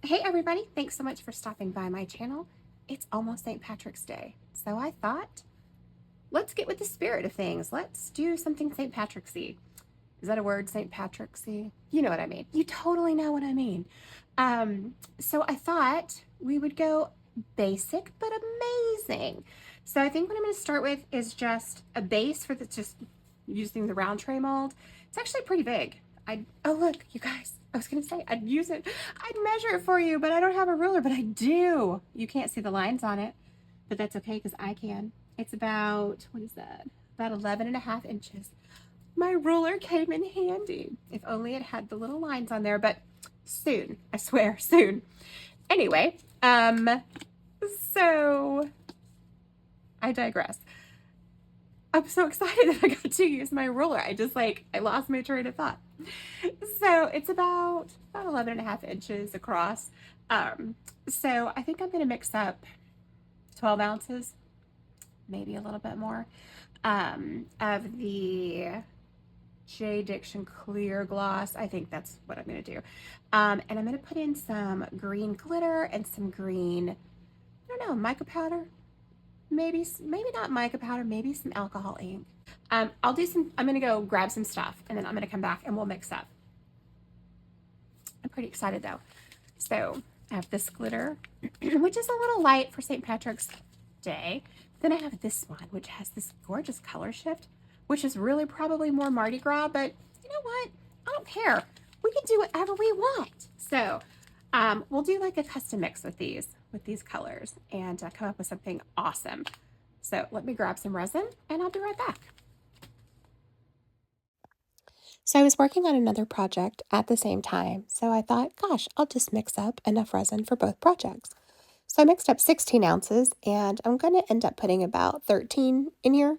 Hey everybody, thanks so much for stopping by my channel. It's almost St. Patrick's Day, so I thought, let's get with the spirit of things. Let's do something St. Patrick's-y. Is that a word, St. Patrick's-y? You know what I mean. You totally know what I mean. So I thought we would go basic but amazing. So I think what I'm going to start with is just a base for just using the round tray mold. It's actually pretty big. Oh look, you guys, I was gonna say I'd use it, I'd measure it for you, but I don't have a ruler, but I do. You can't see the lines on it, but that's okay because I can. It's about, what is that? About 11.5 inches. My ruler came in handy. If only it had the little lines on there, but soon, I swear, soon. Anyway, so I digress. I'm so excited that I got to use my ruler. I lost my train of thought. So it's about 11.5 inches across. So I think I'm going to mix up 12 ounces, maybe a little bit more, of the J. Diction Clear Gloss. I think that's what I'm going to do. And I'm going to put in some green glitter and some green, I don't know, mica powder. Maybe not mica powder, maybe some alcohol ink. I'm going to go grab some stuff and then I'm going to come back and we'll mix up. I'm pretty excited though. So I have this glitter, which is a little light for St. Patrick's Day. Then I have this one, which has this gorgeous color shift, which is really probably more Mardi Gras, but you know what? I don't care. We can do whatever we want. So we'll do like a custom mix with these colors and come up with something awesome. So let me grab some resin and I'll be right back. So I was working on another project at the same time, so I thought, gosh, I'll just mix up enough resin for both projects. So I mixed up 16 ounces, and I'm going to end up putting about 13 in here.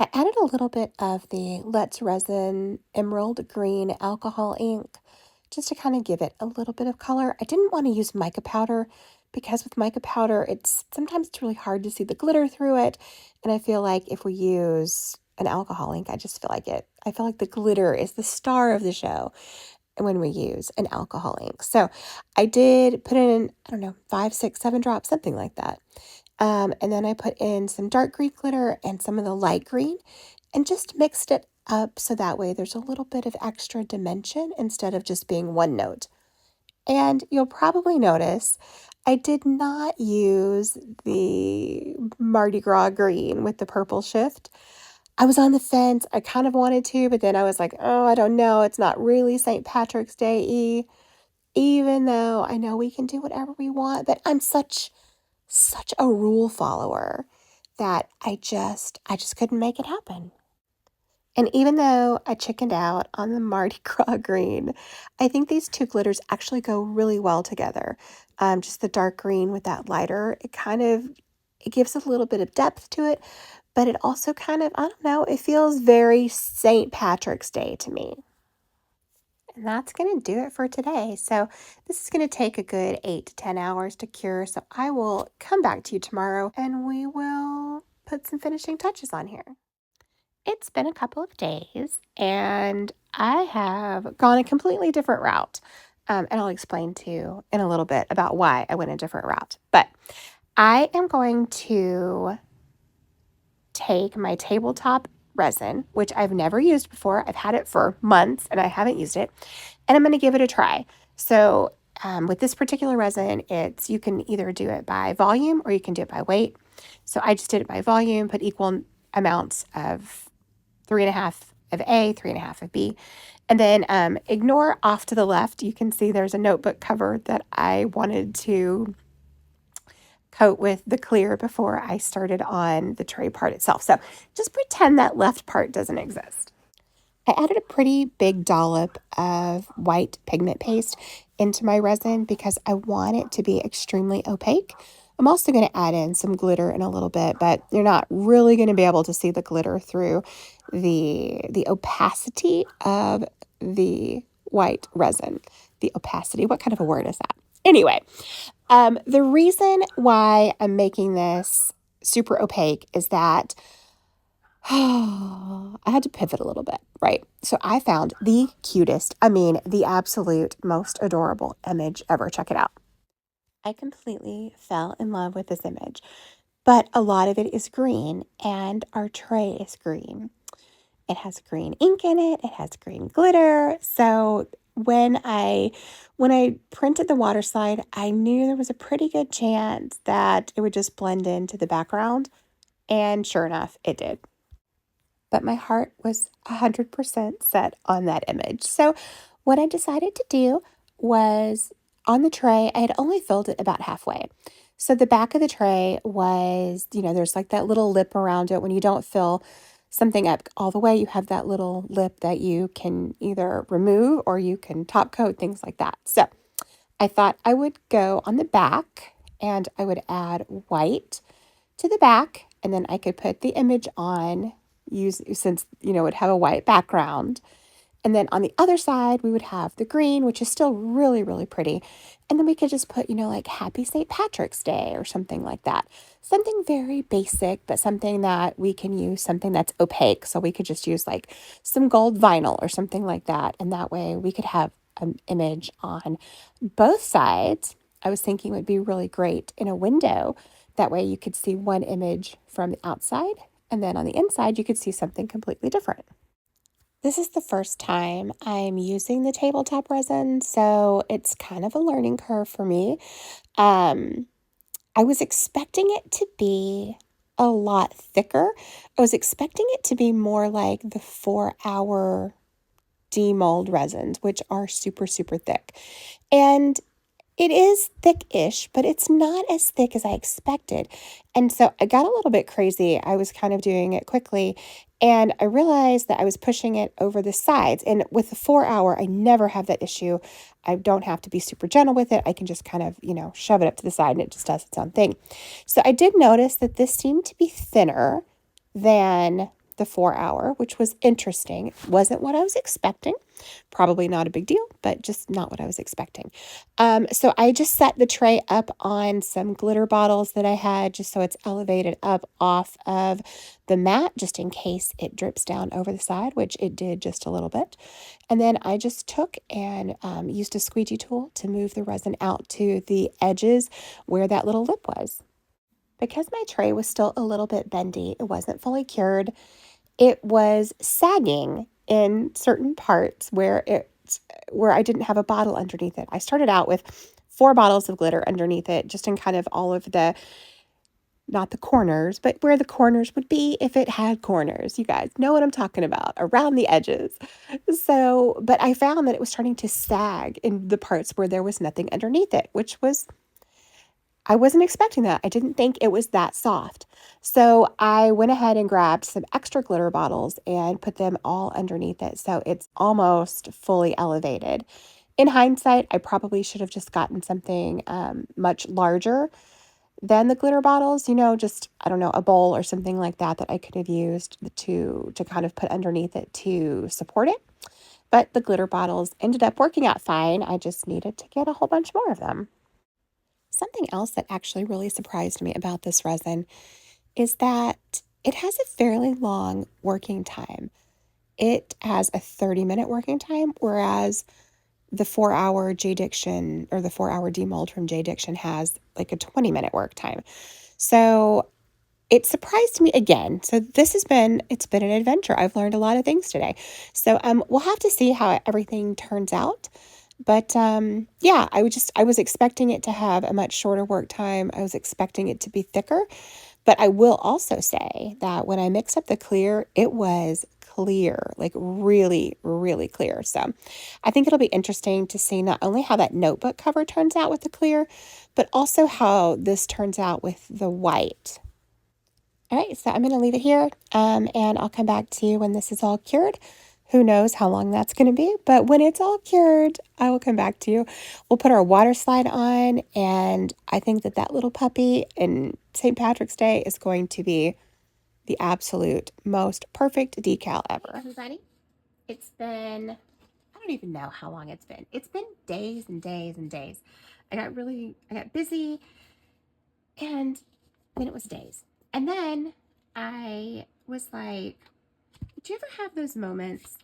I added a little bit of the Let's Resin Emerald Green alcohol ink, just to kind of give it a little bit of color. I didn't want to use mica powder, because with mica powder, sometimes it's really hard to see the glitter through it, and I feel like if we use an alcohol ink, I feel like the glitter is the star of the show when we use an alcohol ink. So I did put in, I don't know, 5, 6, 7 drops, something like that. And then I put in some dark green glitter and some of the light green and just mixed it up so that way there's a little bit of extra dimension instead of just being one note. And you'll probably notice I did not use the Mardi Gras green with the purple shift. I was on the fence. I kind of wanted to, but then I was like, oh, I don't know. It's not really St. Patrick's Day-y, even though I know we can do whatever we want. But I'm such a rule follower that I just couldn't make it happen. And even though I chickened out on the Mardi Gras green, I think these two glitters actually go really well together. Just the dark green with that lighter, it gives a little bit of depth to it, but it also kind of, I don't know, it feels very St. Patrick's Day to me. And that's going to do it for today. So this is going to take a good 8 to 10 hours to cure. So I will come back to you tomorrow and we will put some finishing touches on here. It's been a couple of days and I have gone a completely different route. And I'll explain to you in a little bit about why I went a different route. But I am going to take my tabletop resin, which I've never used before. I've had it for months and I haven't used it. And I'm going to give it a try. So with this particular resin, you can either do it by volume or you can do it by weight. So I just did it by volume, put equal amounts of 3.5 of A, 3.5 of B. And then ignore off to the left. You can see there's a notebook cover that I wanted to coat with the clear before I started on the tray part itself. So just pretend that left part doesn't exist. I added a pretty big dollop of white pigment paste into my resin because I want it to be extremely opaque. I'm also going to add in some glitter in a little bit, but you're not really going to be able to see the glitter through the opacity of the white resin. The opacity, what kind of a word is that? Anyway, the reason why I'm making this super opaque is that I had to pivot a little bit, right? So I found the cutest, I mean, the absolute most adorable image ever. Check it out. I completely fell in love with this image, but a lot of it is green and our tray is green. It has green ink in it. It has green glitter. So when I printed the water slide, I knew there was a pretty good chance that it would just blend into the background, and sure enough, it did. But my heart was 100% set on that image. So what I decided to do was on the tray, I had only filled it about halfway. So the back of the tray was, there's like that little lip around it. When you don't fill something up all the way, you have that little lip that you can either remove or you can top coat, things like that. So I thought I would go on the back and I would add white to the back, and then I could put the image on, use since it would have a white background. And then on the other side, we would have the green, which is still really, really pretty. And then we could just put, like Happy St. Patrick's Day or something like that. Something very basic, but something that we can use, something that's opaque. So we could just use like some gold vinyl or something like that. And that way we could have an image on both sides. I was thinking it would be really great in a window. That way you could see one image from the outside, and then on the inside, you could see something completely different. This is the first time I'm using the tabletop resin, so it's kind of a learning curve for me. Um, I was expecting it to be a lot thicker. I was expecting it to be more like the 4-hour demold resins, which are super, super thick. And it is thick-ish, but it's not as thick as I expected. And so I got a little bit crazy. I was kind of doing it quickly, and I realized that I was pushing it over the sides. And with the 4-hour, I never have that issue. I don't have to be super gentle with it. I can just kind of, shove it up to the side and it just does its own thing. So I did notice that this seemed to be thinner than the 4-hour, which was interesting. It wasn't what I was expecting. Probably not a big deal, but just not what I was expecting. So I just set the tray up on some glitter bottles that I had, just so it's elevated up off of the mat, just in case it drips down over the side, which it did just a little bit. And then I just took and used a squeegee tool to move the resin out to the edges where that little lip was. Because my tray was still a little bit bendy, it wasn't fully cured, it was sagging in certain parts where I didn't have a bottle underneath it. I started out with 4 bottles of glitter underneath it, just in kind of all of the, not the corners, but where the corners would be if it had corners. You guys know what I'm talking about, around the edges. So, but I found that it was starting to sag in the parts where there was nothing underneath it, which was, I wasn't expecting that. I didn't think it was that soft. So I went ahead and grabbed some extra glitter bottles and put them all underneath it. So it's almost fully elevated. In hindsight, I probably should have just gotten something much larger than the glitter bottles, just, I don't know, a bowl or something like that that I could have used to kind of put underneath it to support it. But the glitter bottles ended up working out fine. I just needed to get a whole bunch more of them. Something else that actually really surprised me about this resin is that it has a fairly long working time. It has a 30-minute working time, whereas the 4-hour J Diction or the 4-hour demold from J Diction has like a 20-minute work time. So it surprised me again. So it's been an adventure. I've learned a lot of things today. So we'll have to see how everything turns out. But yeah, I was expecting it to have a much shorter work time. I was expecting it to be thicker. But I will also say that when I mixed up the clear, it was clear, like really, really clear. So I think it'll be interesting to see not only how that notebook cover turns out with the clear, but also how this turns out with the white. All right, so I'm going to leave it here, and I'll come back to you when this is all cured. Who knows how long that's going to be, but when it's all cured, I will come back to you. We'll put our water slide on, and I think that that little puppy in St. Patrick's Day is going to be the absolute most perfect decal ever. Hey, everybody, it's been, I don't even know how long it's been. It's been days and days and days. I got busy, and then it was days. And then I was like, do you ever have those moments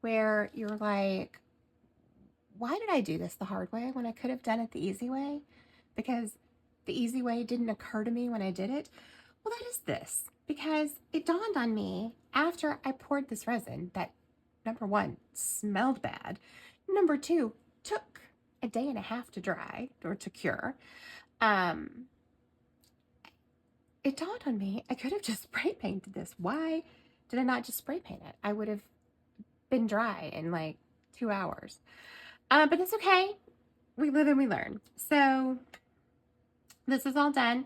where you're like, why did I do this the hard way when I could have done it the easy way? Because the easy way didn't occur to me when I did it. Well, that is this, because it dawned on me after I poured this resin that, number one, smelled bad. Number two, took a day and a half to dry or to cure. Um, it dawned on me I could have just spray painted this. Why did I not just spray paint it? I would have been dry in like 2 hours. But that's okay. We live and we learn. So this is all done,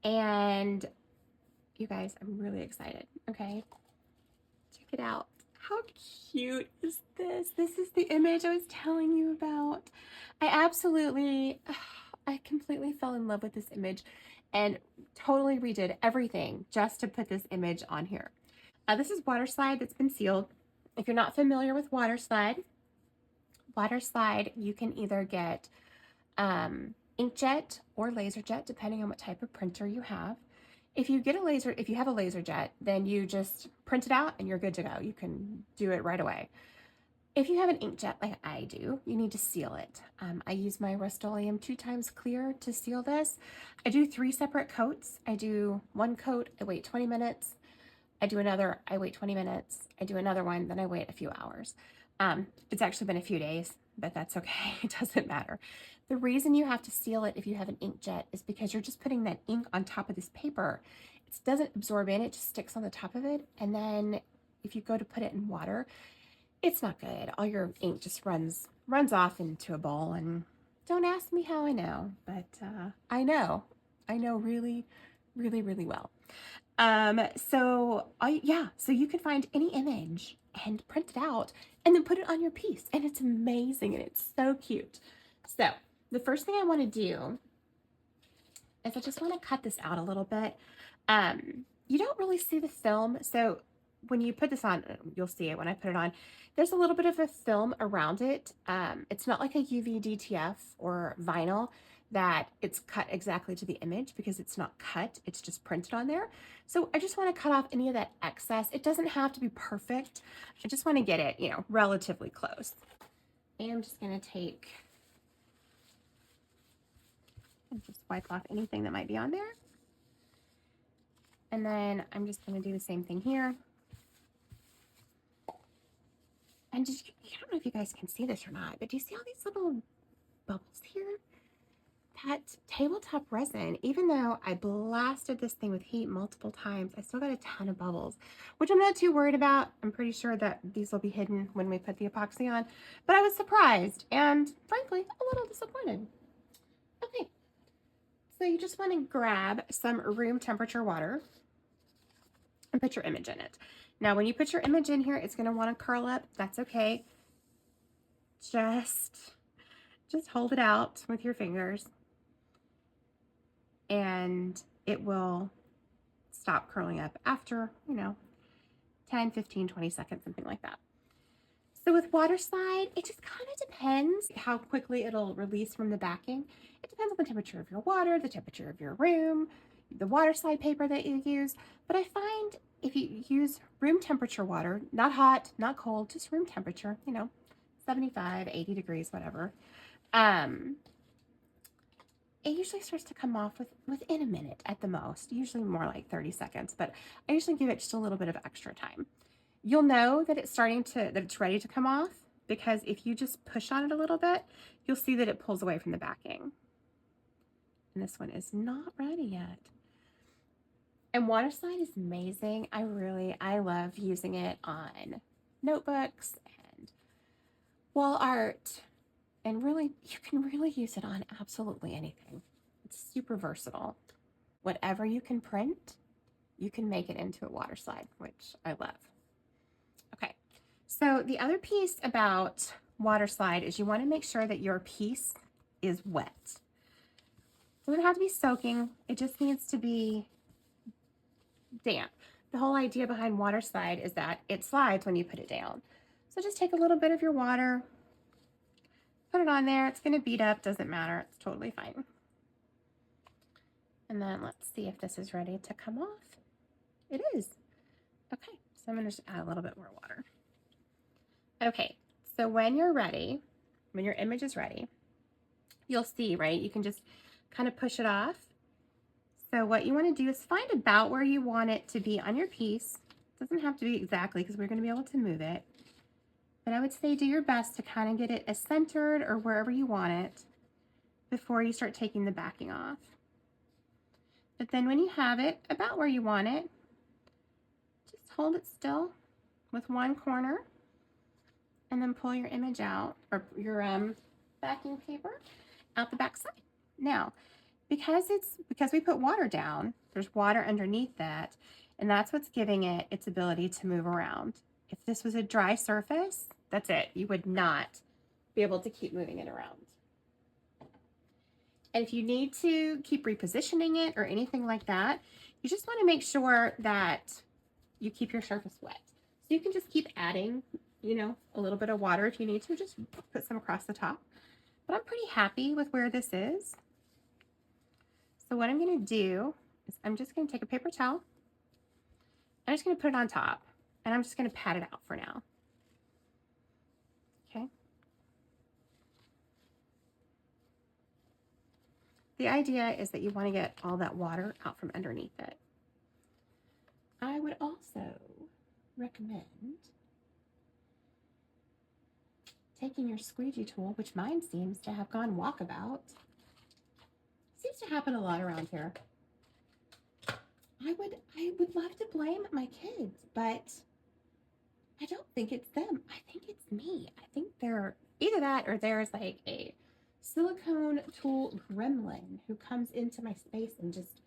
and you guys, I'm really excited. Okay, check it out. How cute is this? This is the image I was telling you about. I completely fell in love with this image and totally redid everything just to put this image on here. This is water slide that's been sealed. If you're not familiar with water slide, you can either get inkjet or laser jet, depending on what type of printer you have. If you have a laser jet, then you just print it out and you're good to go. You can do it right away. If you have an inkjet like I do, you need to seal it. I use my Rust-Oleum 2x clear to seal this. I do 3 separate coats. I do one coat, I wait 20 minutes. I do another, I wait 20 minutes. I do another one, then I wait a few hours. It's actually been a few days, but that's okay. It doesn't matter. The reason you have to seal it if you have an inkjet is because you're just putting that ink on top of this paper. It doesn't absorb in, it just sticks on the top of it. And then if you go to put it in water, it's not good. All your ink just runs off into a bowl, and don't ask me how I know, but I know really, really, really well. So you can find any image and print it out and then put it on your piece, and it's amazing and it's so cute. So the first thing I want to do is I just want to cut this out a little bit. You don't really see the film, so when you put this on, you'll see it when I put it on. There's a little bit of a film around it. It's not like a UV DTF or vinyl that it's cut exactly to the image, because it's not cut, it's just printed on there. So I just want to cut off any of that excess. It doesn't have to be perfect. I just want to get it, relatively close. And I'm just going to take and just wipe off anything that might be on there. And then I'm just going to do the same thing here. And just, I don't know if you guys can see this or not, but do you see all these little bubbles here? That tabletop resin, even though I blasted this thing with heat multiple times, I still got a ton of bubbles, which I'm not too worried about. I'm pretty sure that these will be hidden when we put the epoxy on, but I was surprised and frankly a little disappointed. Okay, so you just want to grab some room temperature water and put your image in it. Now, when you put your image in here, it's going to want to curl up. That's okay. Just hold it out with your fingers and it will stop curling up after, 10, 15, 20 seconds, something like that. So with water slide, it just kind of depends how quickly it'll release from the backing. It depends on the temperature of your water, the temperature of your room, the water slide paper that you use. But I find if you use room temperature water, not hot, not cold, just room temperature, 75, 80 degrees, whatever, it usually starts to come off within a minute at the most, usually more like 30 seconds, but I usually give it just a little bit of extra time. You'll know that it's ready to come off, because if you just push on it a little bit, you'll see that it pulls away from the backing. And this one is not ready yet. And water slide is amazing. I love using it on notebooks and wall art. And really, you can really use it on absolutely anything. It's super versatile. Whatever you can print, you can make it into a water slide, which I love. Okay, so the other piece about water slide is you want to make sure that your piece is wet. It doesn't have to be soaking, it just needs to be damp. The whole idea behind water slide is that it slides when you put it down. So just take a little bit of your water, put it on there. It's going to bead up, doesn't matter, it's totally fine. And then let's see if this is ready to come off. It is. Okay, so I'm gonna just add a little bit more water. Okay, so when you're ready, when your image is ready, you'll see, right? You can just kind of push it off. So what you want to do is find about where you want it to be on your piece. It doesn't have to be exactly because we're going to be able to move it. But I would say do your best to kind of get it as centered or wherever you want it before you start taking the backing off. But then when you have it about where you want it, just hold it still with one corner and then pull your image out, or your backing paper out the back side. Now, because we put water down, there's water underneath that, and that's what's giving it its ability to move around. If this was a dry surface, that's it. You would not be able to keep moving it around. And if you need to keep repositioning it or anything like that, you just want to make sure that you keep your surface wet. So you can just keep adding, you know, a little bit of water if you need to, just put some across the top. But I'm pretty happy with where this is. So what I'm going to do is I'm just going to take a paper towel. I'm just going to put it on top, and I'm just going to pat it out for now. Okay. The idea is that you want to get all that water out from underneath it. I would also recommend taking your squeegee tool, which mine seems to have gone walkabout. Seems to happen a lot around here. I would love to blame my kids, but I don't think it's them. I think it's me. I think they're either that or there's like a silicone tool gremlin who comes into my space and just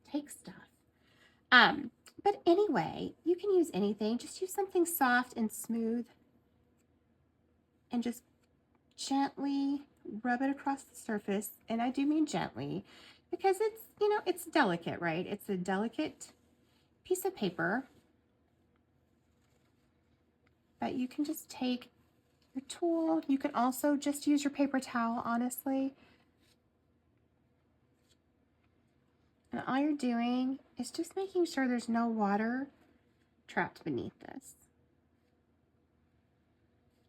takes stuff. But anyway, you can use anything. Just use something soft and smooth and just gently rub it across the surface. And I do mean gently because it's, you know, it's delicate, right? It's a delicate piece of paper. But you can just take your tool. You can also just use your paper towel, honestly. And all you're doing is just making sure there's no water trapped beneath this.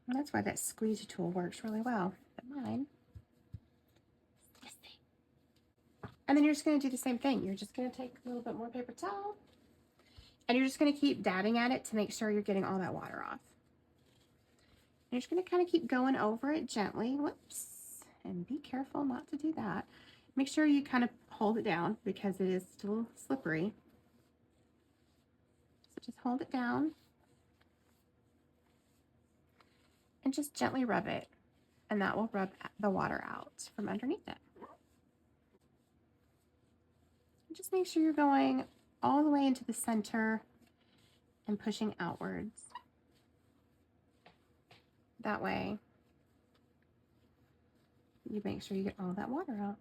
And that's why that squeegee tool works really well. But mine is missing. And then you're just going to do the same thing. You're just going to take a little bit more paper towel, and you're just going to keep dabbing at it to make sure you're getting all that water off. And you're just going to kind of keep going over it gently. Whoops. And be careful not to do that. Make sure you kind of hold it down because it is still slippery. So just hold it down and just gently rub it, and that will rub the water out from underneath it. Just make sure you're going all the way into the center and pushing outwards. That way, you make sure you get all that water out.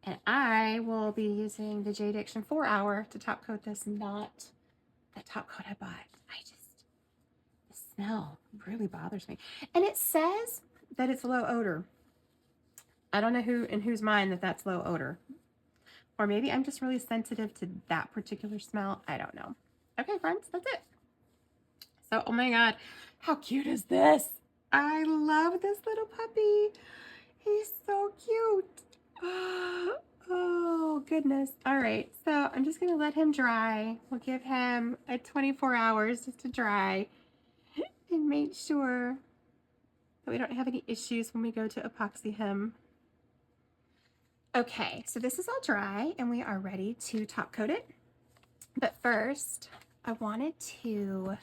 And I will be using the Jade Action 4-hour to top coat this, not the top coat I bought. The smell really bothers me. And it says that it's low odor. I don't know in whose mind that's low odor. Or maybe I'm just really sensitive to that particular smell. I don't know. Okay, friends, that's it. So, oh my God, how cute is this? I love this little puppy. He's so cute. Oh, goodness. All right, so I'm just going to let him dry. We'll give him a 24 hours just to dry and make sure that we don't have any issues when we go to epoxy him. Okay, so this is all dry and we are ready to top coat it. But first, I wanted to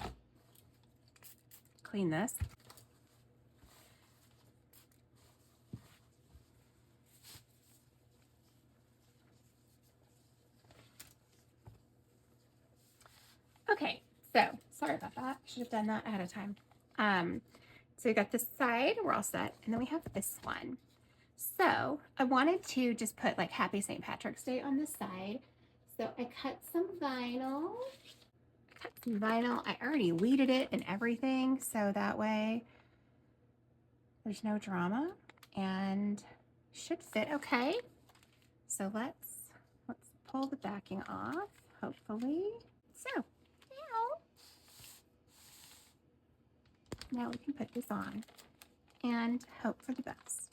clean this. Okay, so sorry about that. I should have done that ahead of time. So we got this side, we're all set, and then we have this one. So I wanted to just put like Happy St. Patrick's Day on this side. So I cut some vinyl. I already weeded it and everything, so that way there's no drama and should fit okay. So let's pull the backing off, hopefully. So now we can put this on and hope for the best.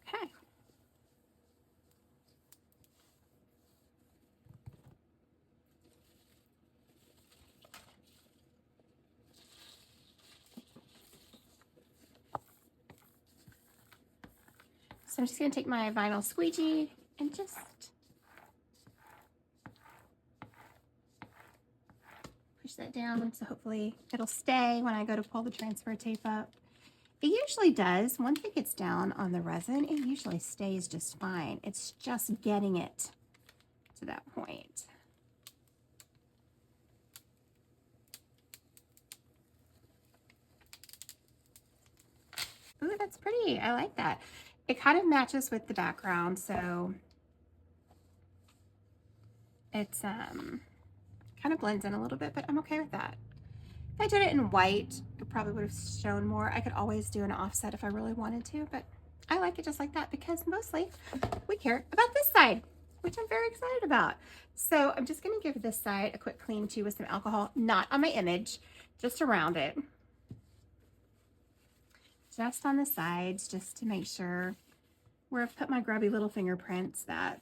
Okay. So I'm just going to take my vinyl squeegee and just push that down so hopefully it'll stay when I go to pull the transfer tape up. It usually does. Once it gets down on the resin, it usually stays just fine. It's just getting it to that point. Ooh, that's pretty. I like that. It kind of matches with the background, so it's kind of blends in a little bit, but I'm okay with that. If I did it in white, it probably would have shown more. I could always do an offset if I really wanted to, but I like it just like that because mostly we care about this side, which I'm very excited about. So I'm just gonna give this side a quick clean too with some alcohol, not on my image, just around it. Just on the sides, just to make sure where I've put my grubby little fingerprints that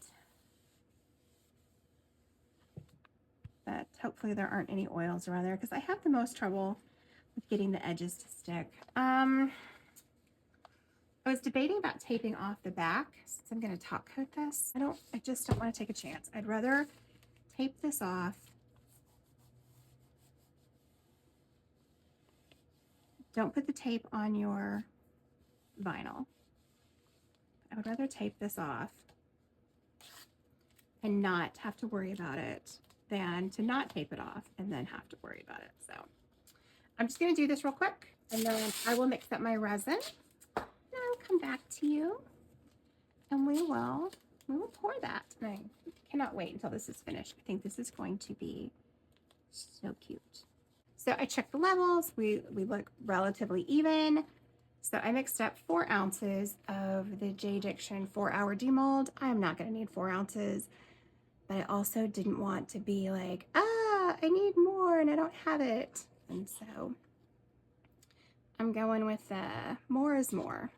hopefully there aren't any oils around there because I have the most trouble with getting the edges to stick. I was debating about taping off the back since I'm going to top coat this. I just don't want to take a chance. I'd rather tape this off. Don't put the tape on your vinyl. I would rather tape this off and not have to worry about it than to not tape it off and then have to worry about it. So I'm just going to do this real quick and then I will mix up my resin and I'll come back to you and we will pour that. And I cannot wait until this is finished. I think this is going to be so cute. So I checked the levels. We look relatively even. So I mixed up 4 ounces of the J Diction 4-hour demold. I'm not going to need 4 ounces, but I also didn't want to be like, I need more and I don't have it. And so I'm going with more is more.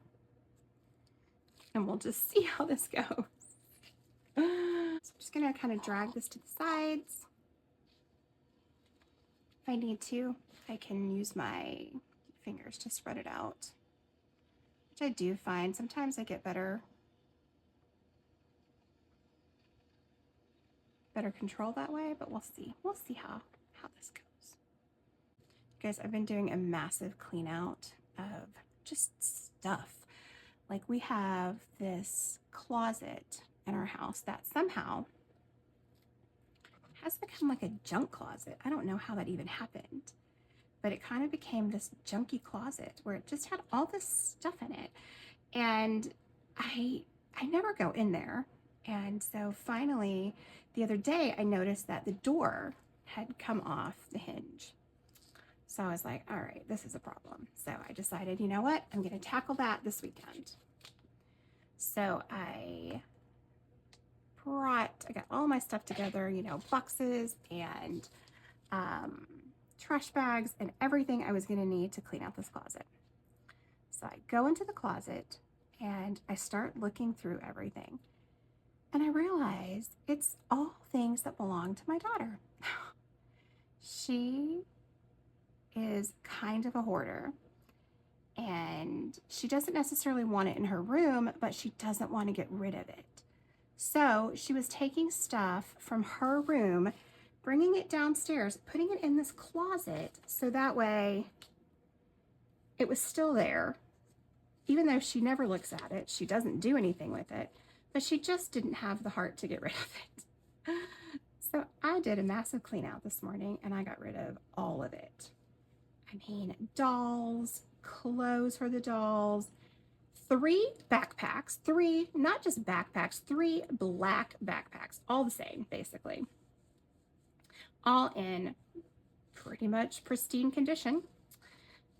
And we'll just see how this goes. So I'm just going to kind of drag this to the sides. If I need to, I can use my fingers to spread it out, which I do find sometimes I get better control that way, but we'll see. We'll see how this goes. Guys, I've been doing a massive clean out of just stuff. Like we have this closet in our house that somehow has become like a junk closet. I don't know how that even happened, but it kind of became this junky closet where it just had all this stuff in it. And I never go in there. And so finally the other day I noticed that the door had come off the hinge. So I was like, all right, this is a problem. So I decided, you know what? I'm going to tackle that this weekend. So I got all my stuff together, you know, boxes and trash bags and everything I was going to need to clean out this closet. So I go into the closet and I start looking through everything. And I realize it's all things that belong to my daughter. She is kind of a hoarder. And she doesn't necessarily want it in her room, but she doesn't want to get rid of it. So she was taking stuff from her room, bringing it downstairs, putting it in this closet, so that way it was still there. Even though she never looks at it, she doesn't do anything with it, but she just didn't have the heart to get rid of it. So I did a massive clean out this morning and I got rid of all of it. I mean, dolls, clothes for the dolls, 3 backpacks, 3, not just backpacks, 3 black backpacks, all the same, basically, all in pretty much pristine condition.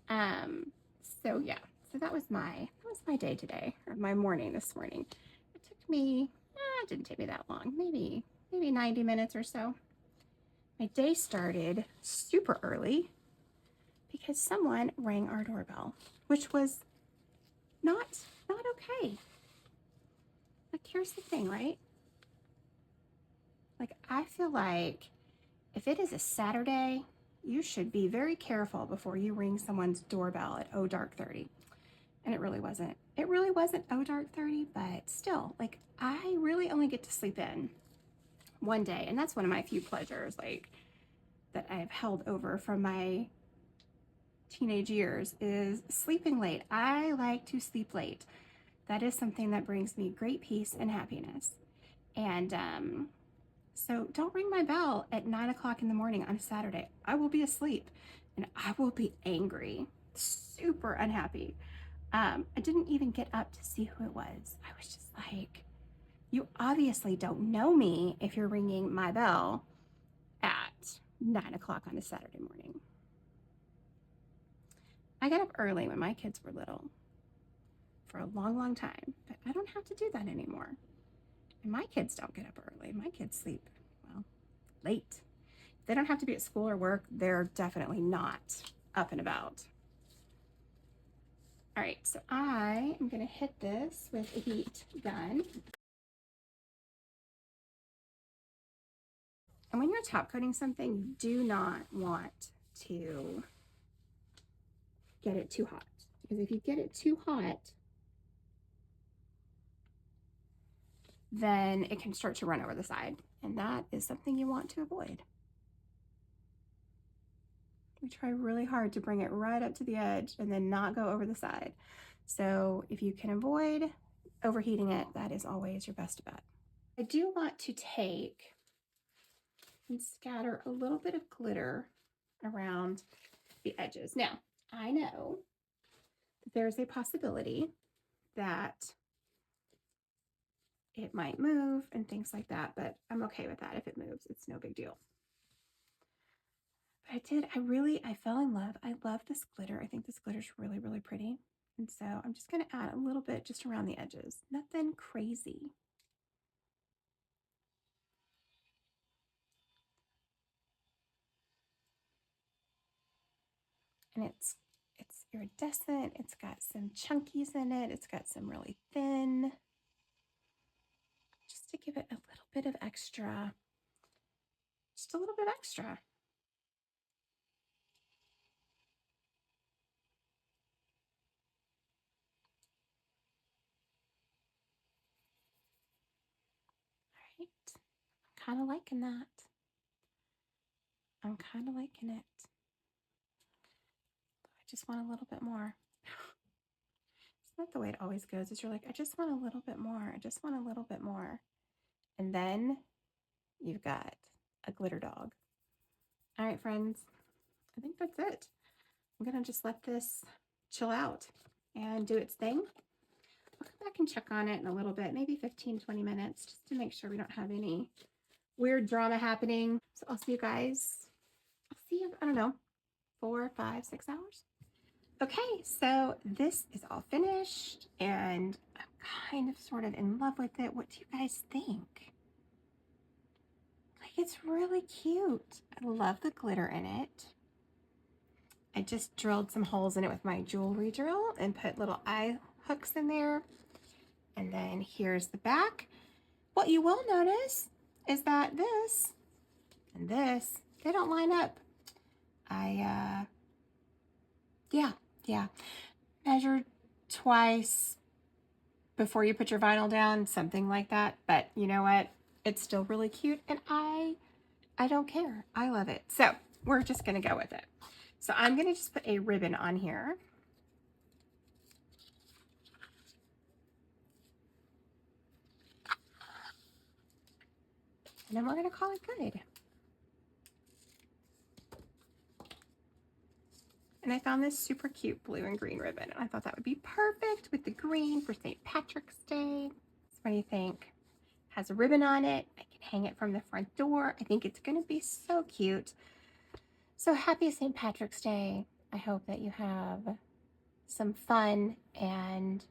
So yeah, so that was my day today, or my morning this morning. It took me, it didn't take me that long, maybe 90 minutes or so. My day started super early because someone rang our doorbell, which was not okay. Like, here's the thing, right? Like, I feel like if it is a Saturday, you should be very careful before you ring someone's doorbell at oh dark 30. And it really wasn't. It really wasn't oh dark 30, but still, like, I really only get to sleep in one day, and that's one of my few pleasures, like, that I have held over from my teenage years, is sleeping late. I like to sleep late. That is something that brings me great peace and happiness. And so don't ring my bell at 9 o'clock in the morning on a Saturday. I will be asleep and I will be angry, super unhappy. I didn't even get up to see who it was. I was just like, you obviously don't know me if you're ringing my bell at 9 o'clock on a Saturday morning. I got up early when my kids were little for a long time, but I don't have to do that anymore. And my kids don't get up early. My kids sleep, well, late. They don't have to be at school or work. They're definitely not up and about. All right, so I am gonna hit this with a heat gun. And when you're top coating something, you do not want to get it too hot. Because if you get it too hot, then it can start to run over the side. And that is something you want to avoid. We try really hard to bring it right up to the edge and then not go over the side. So if you can avoid overheating it, that is always your best bet. I do want to take and scatter a little bit of glitter around the edges. Now, I know that there's a possibility that it might move and things like that, but I'm okay with that. If it moves, it's no big deal. But I fell in love. I love this glitter. I think this glitter is really pretty. And so I'm just going to add a little bit just around the edges. Nothing crazy. And it's iridescent. It's got some chunkies in it. It's got some really thin. Just to give it a little bit of extra. Just a little bit extra. All right. I'm kind of liking that. I'm kind of liking it. I just want a little bit more. Isn't that the way it always goes? Is you're like, I just want a little bit more. I just want a little bit more. And then you've got a glitter dog. All right, friends, I think that's it. I'm gonna just let this chill out and do its thing. I'll come back and check on it in a little bit, maybe 15-20 minutes, just to make sure we don't have any weird drama happening. So I'll see you guys, I don't know, 4, 5, 6 hours. Okay, so this is all finished and I'm kind of sort of in love with it. What do you guys think? Like, it's really cute. I love the glitter in it. I just drilled some holes in it with my jewelry drill and put little eye hooks in there. And then here's the back. What you will notice is that this and this, they don't line up. Yeah, measured twice before you put your vinyl down, something like that. But you know what? It's still really cute and I don't care. I love it. So we're just gonna go with it. So I'm gonna just put a ribbon on here. And then we're gonna call it good. And I found this super cute blue and green ribbon. And I thought that would be perfect with the green for St. Patrick's Day. So what do you think? Has a ribbon on it. I can hang it from the front door. I think it's going to be so cute. So happy St. Patrick's Day. I hope that you have some fun and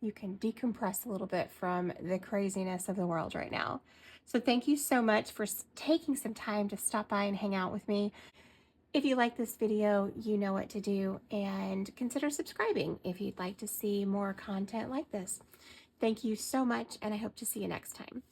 you can decompress a little bit from the craziness of the world right now. So thank you so much for taking some time to stop by and hang out with me. If you like this video, you know what to do, and consider subscribing if you'd like to see more content like this. Thank you so much, and I hope to see you next time.